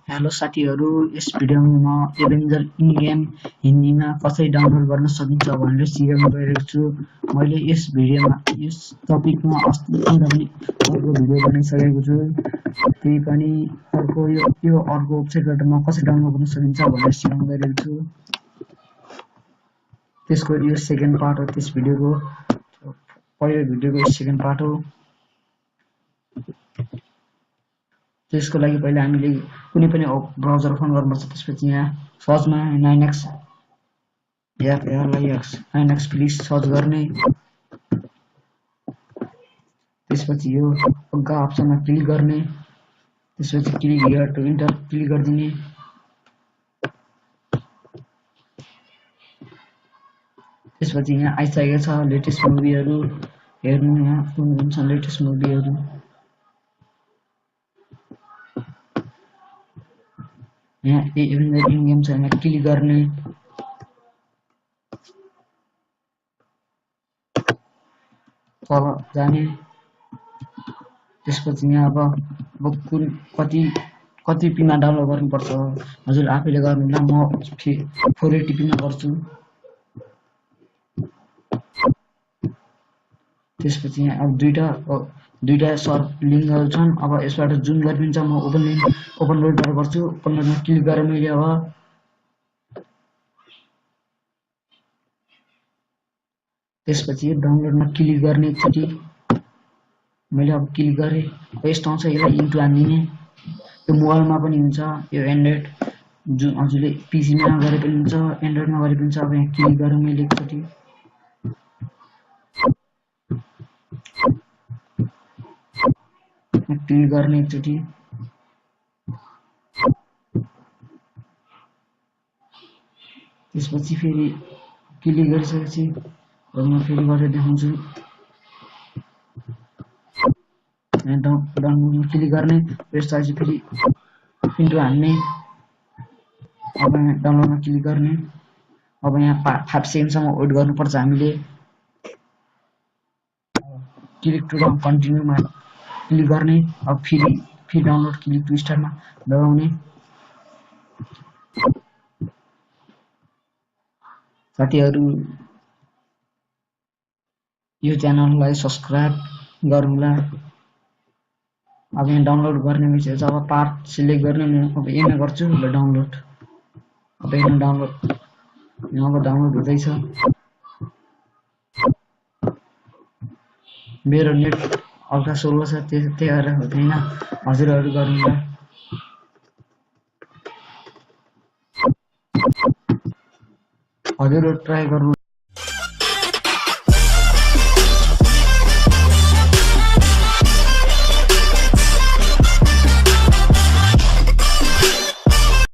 Hello साथीहरू, यस भिडियोमा म एभेन्जर इन गेम हिन्दीमा कसरी डाउनलोड गर्न सकिन्छ भनेर सिकाउन गइरहेको छु। मैले यस टपिकमा अस्ति पनि अर्को भिडियो बनाइसकेको छु। त्यही पनि यो अर्को वेबसाइटबाट म कसरी डाउनलोड गर्न सकिन्छ भनेर सिकाउन गइरहेको छु। त्यसको यो सेकेन्ड पार्ट हो त्यस भिडियोको। पहिलो भिडियोको सेकेन्ड पार्ट हो। त्यसको लागि पहिला हामीले कुनै पनि ब्राउजर ओपन गर्नुपर्छ। त्यसपछि यहाँ सर्चमा 9x प्लिज सर्च गर्ने। त्यसपछि यो अग्गा अप्सनमा क्लिक गर्ने। त्यसपछि click here to enter click गरिदिने। त्यसपछि यहाँ आइसकेको छ लेटेस्ट मुभीहरू हेर्नु। यहाँ कुन कुन छ लेटेस्ट मुभीहरू। यहाँ एभेन्जर इन गेम छ, यहाँ क्लिक गर्ने। तल जाने। त्यसपछि यहाँ अब कुन कति पिनमा डाउनलोड गर्नुपर्छ हजुर आफैले गर्नुहुन्न, म 480p मा गर्छु। त्यसपछि यहाँ अब दुईटा सर्च लिङ्कहरू छन्। अब यसबाट जुन गरिन्छ म ओपन लोडबाट गर्छु। ओपन लोडमा क्लिक गरेर मैले अब त्यसपछि डाउनलोडमा क्लिक गर्ने। एकचोटि मैले अब क्लिक गरेँ। यस्तो आउँछ, यसलाई इन्टु हानिदिने। यो मोबाइलमा पनि हुन्छ, यो एन्ड्रोइड जुन हजुरले पिसीमा गरे पनि हुन्छ, एन्ड्रोइडमा गरे पनि हुन्छ। अब यहाँ क्लिक गरेँ मैले एकचोटि। क्लिक गर्ने एकचोटि। त्यसपछि फेरि क्लिक गरिसकेपछि म फेरि गरेर देखाउँछु। डाउनलोडमा क्लिक गर्ने। त्यसपछि फेरि इन्टु हान्ने। अब यहाँ डाउनलोडमा क्लिक गर्ने। अब यहाँ 5 सेकेन्डसम्म वेट गर्नुपर्छ हामीले। क्लिक टु कन्टिन्यूमा क्लिक गर्ने। अब फेरि डाउनलोड क्लिक टु स्टार्टमा दबाउने। साथीहरू, यो च्यानललाई सब्सक्राइब गर्नुहोला। अब यहाँ डाउनलोड गर्ने विषय छ। अब पार्ट सिलेक्ट गर्ने। म अब यसमा गर्छु डाउनलोड। अब यहाँ डाउनलोड हुँदैछ। मेरो नेट हल्का स्लो छ, त्यही भएर हुँदैन। हजुरहरू गर्नुहोला। हजुरहरू ट्राई गर्नु।